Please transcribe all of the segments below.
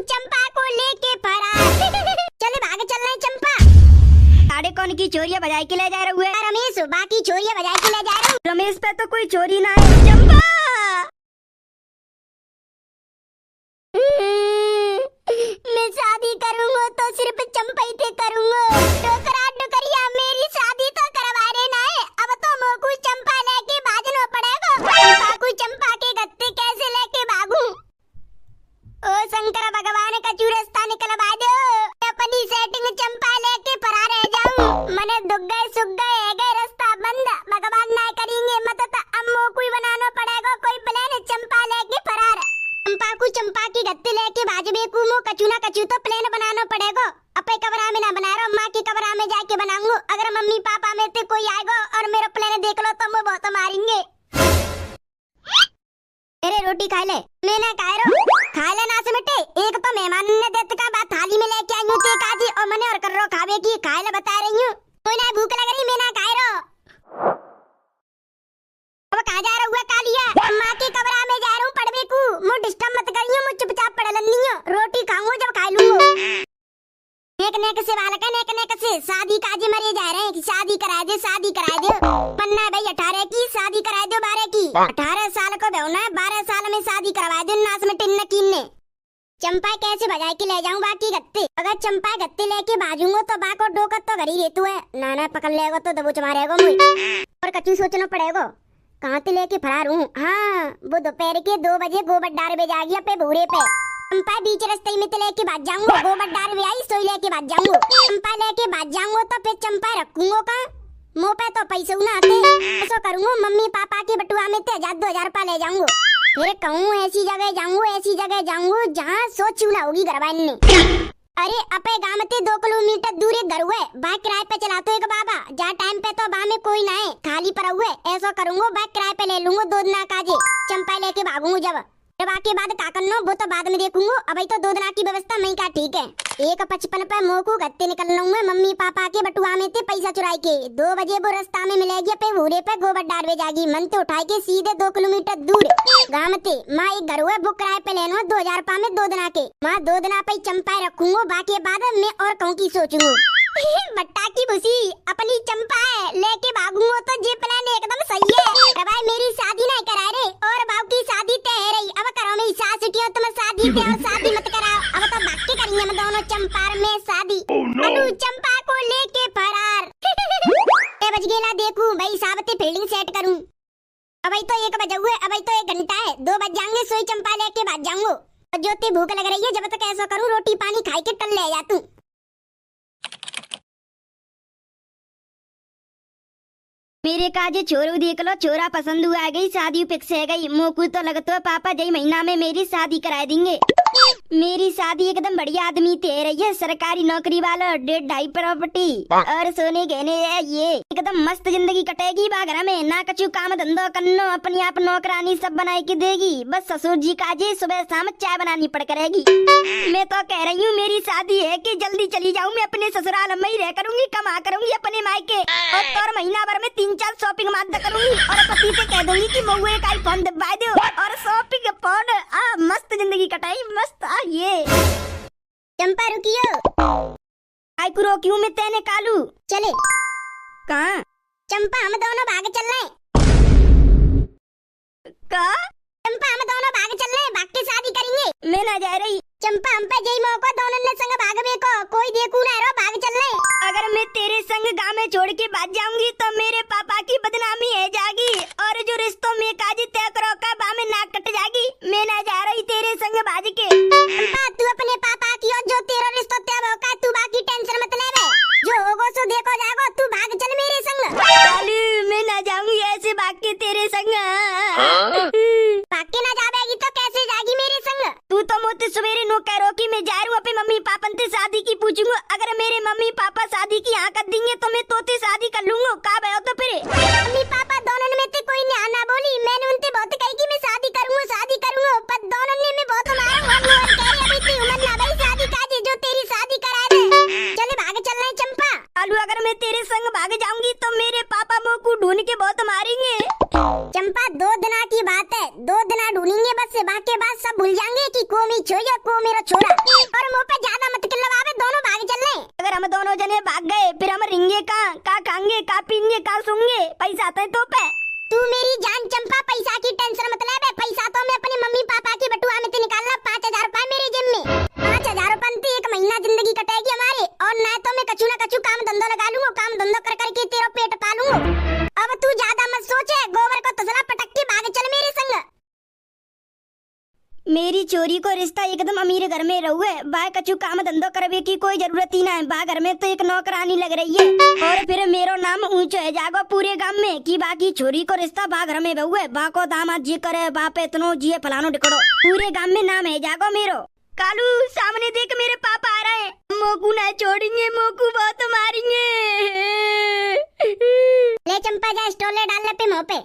चंपा को लेके फरार। चले भाग चल रहे चंपा। साढ़े कौन की चोरिया बजाई के ले जा रहे हुए? रमेश बाकी चोरिया बजाई के ले जा रहे हूँ। रमेश पे तो कोई चोरी ना है। चंपा मैं शादी करूँगा तो सिर्फ चंपा ही से करूँगा। टोकरा टोकरिया मेरी शादी तो करवा देना है। अब तो मोकू चंपा लेके भागना पड़ेगा। बाकू चंपा के गत्ते कैसे लेके भागूं? ओ शंकर भगवान का रास्ता निकलवा दो। अपनी सेटिंग चंपा लेके फरार रह जाऊं। मने दुख गए सुख गए है गए रास्ता बंद। भगवान ना करेंगे मत तो अम्मो कोई बनाना पड़ेगा कोई प्लान चंपा लेके फरार। चंपा की गत्ते लेके भाजबे को मो कचू ना कचू तो प्लान बनाना पड़ेगा। अपने कमरा में ना बना रहा माँ के कमरा में जाके बनाऊंगा। अगर मम्मी पापा में से कोई आएगा और मेरा प्लान देख लो तो वो बहुत मारेंगे। अरे रोटी खा ले। मैं ना खा रहा हूँ। खा ले ना सिमटे। एक तो मेहमान ने देते का बात थाली में लेके आई हूँ ते काजी और मैंने और कर रो खावे की खाए ले बता रही हूँ। कोई ना भूख लग रही मैं ना खा रहा। अब कहाँ जा रहा हुआ कालिया? माँ के कमरा में जा रहा हूँ पढ़ने को। मुझे डिस्टर्ब मत करियो मुझ चुपचाप पढ़ लनी हो। रोटी खाऊंगा जब खा लूंगा। नेक नेक से बालक है नेक नेक से शादी काजी मरे जा रहे हैं कि शादी करा दे शादी करा दे। पन्ना भाई 18 की शादी करा दो 12 की। 18 साल को बेवना है 12 साल में शादी करवा दो नास में टिन्न कीने। चंपा कैसे बजाए के ले जाऊं बाकी गत्ते? अगर चंपा गत्ते लेके बाजूंगा तो बा को डोकत तो घर ही रहतू है। नाना पकड़ लेगा तो दबोच मारेगा मुझे। और कचू सोचना पड़ेगा कहाँ से लेके फरार हूँ। हाँ वो दोपहर के 2 बजे गोबर डार में जागी पे भूरे पे। चंपा बीच रास्ते में तो लेके भाग जाऊंगा। गोबर डार में आई सोई लेके भाग जाऊंगा। चंपा लेके भाग जाऊंगा तो फिर चंपा रखूंगा का मुँह पे तो पैसे ना आते। ऐसा करूंगा मम्मी पापा के बटुआ में 1000-2000 रुपया ले जाऊंगा। फिर कहूँ ऐसी जगह जाऊंगा जहाँ सोच चूना होगी घरवाइन ने। अरे अपे गांव ते 2 किलोमीटर दूर एक घर हुए। बाइक किराए पे चलाते एक बाबा जा टाइम पे तो बा में कोई ना है खाली पड़ा हुए। ऐसा करूंगा बाइक किराए पे ले लूंगा 2 दिन काजे। चंपा लेके भागूंगा जब के बाद का करना वो तो बाद में देखूंगा। अभी तो 2 दिन की व्यवस्था मैं का ठीक है। 1:55 पे मोकू गत्ते निकलना हुआ मम्मी पापा के बटुआ में ते पैसा चुराई के। 2 बजे वो रास्ता में मिलेगी पे भूरे पे गोबर डार में जागी। मन तो उठाई के सीधे 2 किलोमीटर दूर गांव ते माँ एक घर हुआ बुक किराए पे लेना 2000 रुपया में 2 दिन के। माँ 2 दिन पे चंपा रखूंगा बाकी बाद में और कहूँ की सोचूंगा। बट्टा की भूसी अपनी चंपा है लेके भागूंगा तो ये प्लान एकदम सही है। भाई मेरी शादी नहीं करा रहे और बाबू की शादी तय है रही। अब करो मेरी सास छुट्टियों तुम शादी पे और शादी मत कराओ। अब तो भाग के करेंगे हम दोनों चंपा में शादी। अनु चंपा को लेके फरार। बज गेला देखूं भाई साबते फील्डिंग सेट करूं। अभी तो 1 बजे हुए अभी तो 1 घंटा है 2 बज जाएंगे सोई चंपा लेके भाग जाऊंगा। ज्योति भूख लग रही है जब तक ऐसा करूं रोटी पानी खाई के टल ले जातू। मेरे काजे छोरू देख लो छोरा पसंद हुआ गई शादी फिक्स है गई। मोकू तो लगता पापा जय महीना में मेरी शादी करा देंगे। मेरी शादी एकदम बढ़िया आदमी ते रही है सरकारी नौकरी वाला 1.5 प्रॉपर्टी और सोने गहने है। ये एकदम मस्त जिंदगी कटेगी बागरा में ना कछु काम धंधो करनो अपनी आप नौकरानी सब बनाई के देगी। बस ससुर जी काजे सुबह शाम चाय बनानी पड़ करेगी। मैं तो कह रही हूँ मेरी शादी है कि जल्दी चली जाऊँ मैं अपने ससुराल में ही रह करूंगी कमा करूंगी अपने मायके और महीना भर में 3-4 शॉपिंग मार करूंगी और पति से कह दूंगी कि महुए का फोन दबा दो और शॉपिंग फोन मस्त जिंदगी कटाई मस्त। ये चंपा रुकियो। आई को रोकियो मैं तेने कालू चले कहाँ? चंपा हम दोनों भाग चल रहे। कहाँ? चंपा हम दोनों भाग चल रहे भाग के शादी करेंगे। मैं ना जा रही। चंपा हम पे जई मौका दोनों ने संग भागवे को कोई देखू ना रो भाग चल रहे। अगर मैं तेरे संग गांव में छोड़ के भाग जाऊंगी तो मेरे पापा की बदनामी है जागी और जो रिश्तों में काजी तय करो का बा में नाक कट जागी। मैं ना जा रही तेरे संग भाज के। चंपा तू अपने पापा की और जो तेरा रिश्ता तय होगा तू बाकी टेंशन मत ले बे। जो होगो सो देखो जागो तू भाग चल मेरे संग। कालू मैं ना जाऊंगी ऐसे भाग के तेरे संग। भाग के ना जावेगी तो कैसे जागी मेरे संग? तू तो मुझसे सवेरे नो कह रो कि मैं जा रही हूँ अपने मम्मी पापा से शादी की पूछूंगा। अगर मेरे मम्मी पापा शादी की हाँ कर देंगे तो मैं तोते शादी कर लूंगा। का भयो तो फिर मम्मी पापा दोनों में ते कोई ने आना बोली। मैंने उनसे बहुत कही कि मैं शादी करूंगा पर दोनों ने मैं बहुत मारा और कह रही अभी ती उम्र ना भाई शादी काजी जो तेरी शादी करा दे। चले भाग चल रहे चंपा। आलू अगर मैं तेरे संग भाग जाऊंगी तो मेरे पापा मुँह को ढूंढ के बहुत मारेंगे। चंपा 2 दिन की बात है 2 दिन ढूंढेंगे बस बाकी बात सब भूल जाएंगे कि को मी छोया को मेरा छोरा। और मुँह पे ज्यादा मत किल्लवावे, दोनों भाग चल रहे। अगर हम दोनों जने भाग गए फिर हम रिंगे का खाएंगे, का पीएंगे, का सोंगे? पैसा आता है तो पे। तू मेरी जान चंपा, पैसा की टेंशन मत ले बे। पैसा तो मैं अपने मम्मी पापा की बटुआ में से निकालना। 5,000 रुपए मेरे जेब में। 5,000 रुपए एक महीना जिंदगी कटेगी हमारे। और ना तो मैं कछु न कछु काम धंधा लगा लूंगा, काम धंधा कर करके तेरा पेट पालूंगा। अब तू ज्यादा मत सोचे, गोबर को तसला पटक के भाग चल मेरे संग। मेरी चोरी को रिश्ता एकदम अमीर घर में रहुए। बा कछु काम धंधो करवे की कोई जरूरत ही ना है। बा घर में तो एक नौकरानी लग रही है। और फिर मेरो नाम ऊंचो है जागो पूरे गांव में कि बाकी चोरी को रिश्ता बा घर में बहुए। बा को दामाद जी करे, बाप इतनो जिये फलानो ढिकड़ो, पूरे गांव में नाम है जागो मेरो। कालू सामने देख, मेरे पापा आ रहे हैं। मोकू ना छोड़ेंगे, मोकू बहुत मारेंगे। ले चंपा जा स्टोर ले डाल ले पे मुंह पे।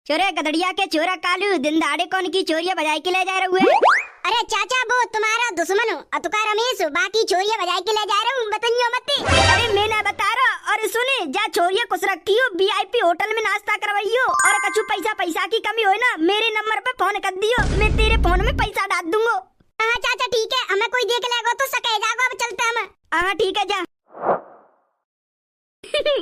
चोरे गदड़िया के छोरा कालू, दिन दाड़े कौन की चोरिया बजाई के ले जा रहे हुए? अरे चाचा वो तुम्हारा दुश्मन हो, अतुका रमेश हो, बाकी छोरिया बजाई के ले जा रहा हूँ, बताइयो मत। अरे मैं ना बता रहा। और सुने जा, छोरिया कुछ रखी हो, VIP होटल में नाश्ता करवाइयो। और कछु पैसा की कमी हो ना, मेरे नंबर पे फोन कर दियो, मैं तेरे फोन में पैसा डाल दूंगा। हाँ चाचा ठीक है, हमें कोई देख लेगा तो सके जागो, अब चलते हम। हाँ ठीक है जा।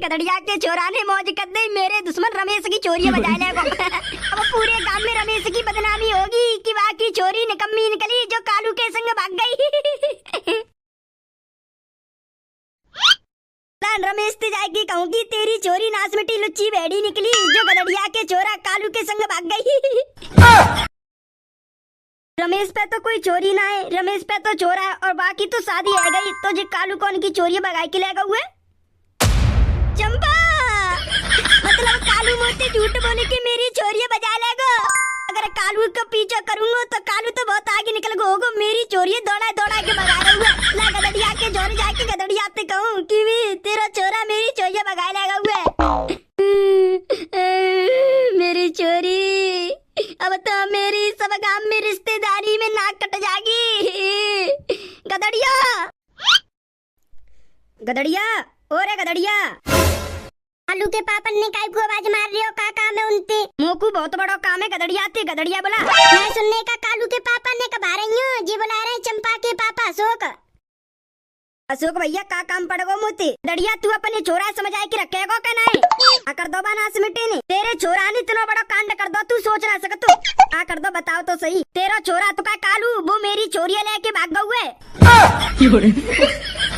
गदड़िया के छोरा ने मौज कर दी, मेरे दुश्मन रमेश की चोरी बजा लेगो। अब पूरे गांव में रमेश की बदनामी होगी कि बाकी चोरी निकम्मी निकली जो कालू के संग भाग गई। रमेश ते जाके कहूंगी तेरी चोरी नाश मिट्टी लुच्ची भेड़ी निकली जो गदड़िया के छोरा कालू के संग भाग गई। रमेश पे तो कोई चोरी ना है, रमेश पे तो चोरा है। और बाकी तो शादी है गई, तो जी कालू कौन की चोरी भगाई के लेगा हुए? चंपा, मतलब कालू मोटे झूठ बोले कि मेरी चोरियां बजा लेगा। अगर कालू का पीछा करूंगा तो कालू तो बहुत आगे निकल होगा, मेरी चोरियां दौड़ा दौड़ा के भगा रहा है। ला गदड़िया के जोर जाके गदड़िया से कहूं कि तेरा चोरा मेरी चोरियां भगा लेगा हुए। मेरी चोरी, अब तो मेरी सब गांव में रिश्तेदारी में नाक कट जाएगी। गदड़िया, गदड़िया, ओरे गदड़िया। कालू के पापा ने काय को आवाज मार रही हो, का काम है उनते? मोकू बहुत बड़ा काम है। गदड़िया थे, गदड़िया बोला। मैं सुनने का कालू के पापा ने कब आ रही हूँ, जी बुला रहे हैं चंपा के पापा अशोक। अशोक भैया का काम पड़गो मोती? गदड़िया तू अपने छोरा समझ आए कि रखेगो क्या ना है? कर दो बनास मिट्टी ने तेरे छोरा ने इतना बड़ा कांड कर दो, तू सोच ना सकत तू। कर दो, बताओ तो सही। तेरा छोरा तो का कालू वो मेरी चोरिया लेके भाग गए।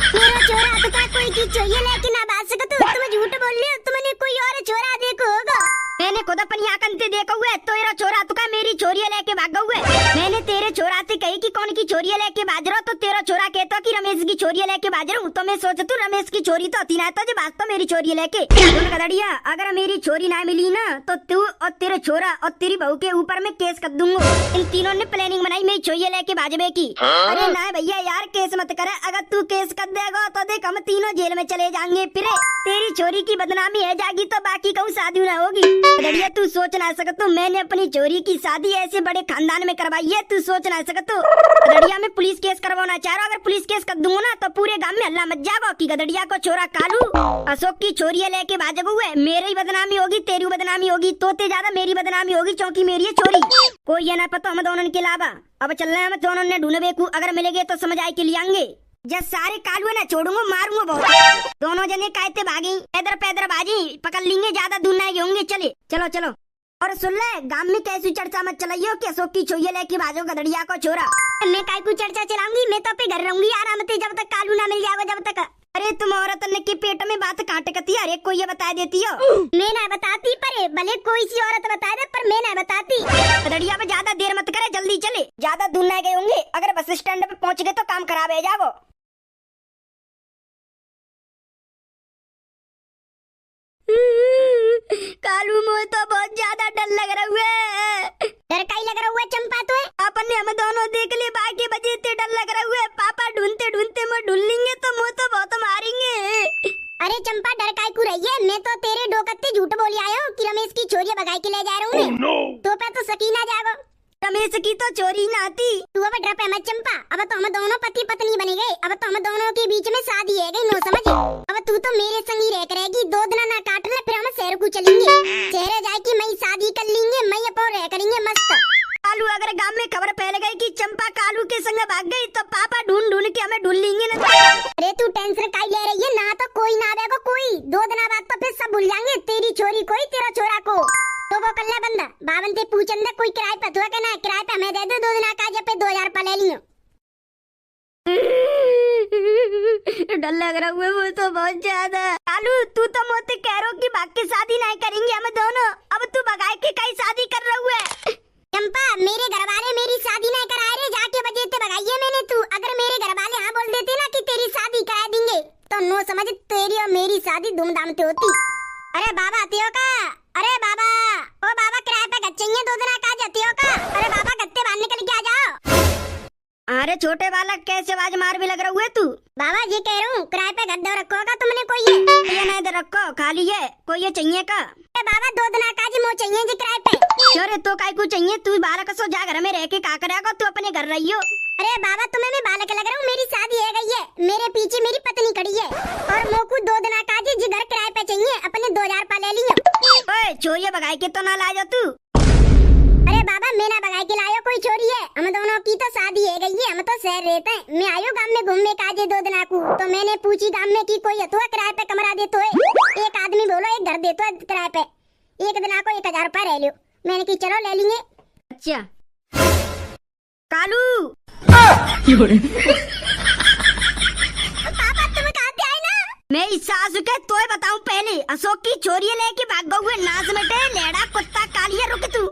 मेरा छोरा तो का कोई की चोरिया लेके ना भाग सकत, तुम झूठ बोल रहे हो। तुमने कोई और छोरा देखो होगा? मैंने खुद अपनी आंखन से देखा हुआ है। तो तेरा छोरा तो का मेरी चोरिया लेके भाग हुए। मैंने तेरे छोरा से कही कि कौन की चोरिया लेके भाज रहा, तो तेरा छोरा कहता कि रमेश की चोरिया लेके भाज रहा हूँ। तो मैं सोच तू रमेश की चोरी तो होती ना, तो जो वास्तव मेरी चोरिया लेके। गदड़िया, अगर मेरी चोरी ना मिली ना तो तू और तेरे छोरा और तेरी बहू के ऊपर मैं केस कर दूंगा। इन तीनों ने प्लानिंग बनाई मेरी चोरिया लेके भाजबे की। अरे ना भैया यार, केस मत करे। अगर तू केस कर देगा तो देख हम तीनों जेल में चले जाएंगे। फिर तेरी चोरी की बदनामी है जागी तो बाकी कहूँ शादी ना होगी। गदड़िया तू सोच ना सकत, मैंने अपनी चोरी की शादी ऐसे बड़े खानदान में करवाई है, तू सोच ना सकत। गदड़िया में पुलिस केस करवाना चाह रहा हूँ। अगर पुलिस केस कर दूंगा ना तो पूरे गांव में हल्ला मच जाएगा कि गदड़िया को छोरा कालू अशोक की चोरिया लेके भाजग हुए। मेरी बदनामी होगी, तेरी बदनामी होगी, तोते ज्यादा मेरी बदनामी होगी, क्योंकि मेरी है चोरी। कोई ये ना पता हम दोनों के अलावा। अब चल रहे हैं, हम दोनों ने ढूंढे को, अगर मिलेंगे तो समझ आए के लिए आएंगे। जब सारे कालू ना छोड़ूंगा, मारूंगा बहुत। दोनों जने कायते भागी, पैदर पैदर बाजी पकड़ लेंगे, ज्यादा दूर नहीं होंगे। चले चलो चलो। और सुन ले, गांव में कैसी चर्चा मत चलाइयो कि अशोक की चोरिया लेके भाजो गदड़िया को छोरा। मैं काय को चर्चा चलाऊंगी, मैं तो पे घर रहूंगी आराम से जब तक कालू ना मिल जाएगा, जब तक। अरे तुम औरत ने के पेट में बात काट कती है, एक को ये बता देती हो। मैं ना बताती, पर भले कोई सी औरत बता दे, पर मैं ना बताती। गदड़िया पे ज्यादा देर मत करे, जल्दी चले, ज्यादा दूर नहीं गए होंगे। अगर बस स्टैंड पे पहुंच गए तो काम खराब है जाओ। कालू मुझे तो बहुत ज्यादा डर लग रहा है। डर का ही लग रहा हुआ चंपा तो है? अपन ने हम दोनों देख लिए, बाकी बचे इतने डर लग रहा है। पापा ढूंढते ढूंढते मैं ढूंढ लेंगे तो मुझे तो बहुत मारेंगे। अरे चंपा डर काय को रही है? मैं तो तेरे डोकत्ते झूठ बोली आया हूँ कि रमेश की चोरिया भगाई के ले जा रहा हूँ। तो पे तो सकीना जागो, रमेश की तो चोरी ना आती। तू अब डर पे मत चंपा, अब तो हम दोनों पति पत्नी बने गए। अब तो हम दोनों के बीच में शादी है गई, नो समझ। अब तू तो मेरे संग ही रह करेगी, 2 दिन ना काटना, फिर हम शहर को चलेंगे। शहर जाए कि मैं शादी कर लेंगे, मैं अपन रह करेंगे मस्त। कालू अगर गांव में खबर फैल गई कि चंपा कालू के संग भाग गई तो पापा ढूंढ ढूंढ के हमें ढूंढ लेंगे ना। अरे तू टेंशन काई ले रही है, ना तो कोई ना आवेगा कोई, 2 दिन बाद तो फिर सब भूल जाएंगे, तेरी छोरी कोई तेरा छोरा को। तो वो कर ले बंदा, बावन ते पूछन दे कोई किराए पे हुआ के ना, किराए पे हमें दे दे 2 दिन का, जब पे 2000 रुपए ले लियो। डर लग रहा है वो तो बहुत ज्यादा। कालू तू तो मोते कह रहा कि भाग के शादी नहीं करेंगे हम दोनों, अब तू भगाए के कहीं शादी कर रहा है। चंपा मेरे घर वाले मेरी शादी नहीं कराए रे, जाके वजह से भगाइए मैंने। तू अगर मेरे घर वाले हाँ बोल देते ना कि तेरी शादी करा देंगे तो नो समझ तेरी और मेरी शादी धूमधाम से होती। अरे बाबा आते हो का? अरे बाबा, ओ बाबा किराए पे घर चाहिए 2 दिन का, जाते हो का? अरे बाबा गत्ते बांधने के लिए आ जाओ। अरे छोटे बालक कैसे आवाज मार भी लग रहा हुए तू? बाबा ये कह रहा हूँ किराए पे घर दे रखो का तुमने कोई ये नहीं दे रखो, खाली है कोई ये चाहिए का? अरे बाबा 2 दिन का जी मो चाहिए जी किराए पे। अरे तो काय को चाहिए, तू बालक सो जा घर में रह के का करेगा, तू अपने घर रही हो। अरे बाबा तुम्हें मैं बालक लग रहा हूँ, मेरी शादी है गई है, मेरे पीछे मेरी पत्नी खड़ी है और मोकू 2 दिन का जी घर किराए पे चाहिए, अपने 2000 रुपए ले लियो। ओए छोरिया भगाई के तो ना ला जा तू। अरे बाबा मैं ना भगाई के लायो कोई छोरी है, हम दोनों की तो शादी है गई है, हम तो शहर रहते हैं। मैं आयो गांव में घूमने का जे 2 दिन को, तो मैंने पूछी गांव में की कोई तो किराए पे कमरा दे तो है। एक आदमी बोलो एक घर दे तो किराए पे, एक दिन को 1000 रुपए ले लियो। मैंने की चलो ले लेंगे। अच्छा कालू पापा तुम कहाँ पे आए ना? मैं इस सासू के तोय बताऊं पहले, अशोक की छोरिया लेके भाग गए नाच बेटे, लेड़ा कुत्ता कालिया, रुक तू।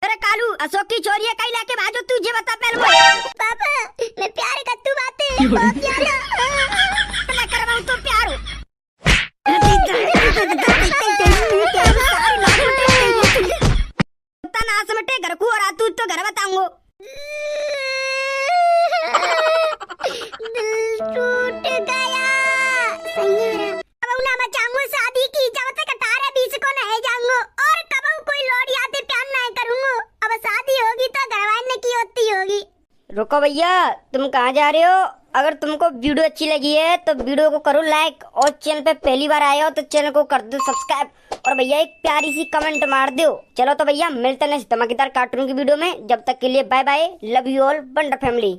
अरे कालू अशोक की छोरिया कहीं लाके भाजो, तुझे बता पहले। पापा मैं प्यार करतू बातें बहुत ज्यादा मैं करवाऊं तो प्यार हो। कुत्ता नाच बेटे घर को, और तू तो घर बताऊंगो। दिल टूट गया अब ना मचाऊंगो शादी की, जब तक 18-20 को नहीं जाऊंगो, और कब कोई लोड़ी आते प्यार नहीं करूंगो। अब शादी होगी तो घरवाले की होती होगी। रुको भैया, तुम कहाँ जा रहे हो? अगर तुमको वीडियो अच्छी लगी है तो वीडियो को करो लाइक, और चैनल पे पहली बार आए हो तो चैनल को कर दो सब्सक्राइब, और भैया एक प्यारी सी कमेंट मार दो। चलो तो भैया मिलते हैं धमाकेदार कार्टून की वीडियो में, जब तक के लिए bye bye, love you all, wonder family.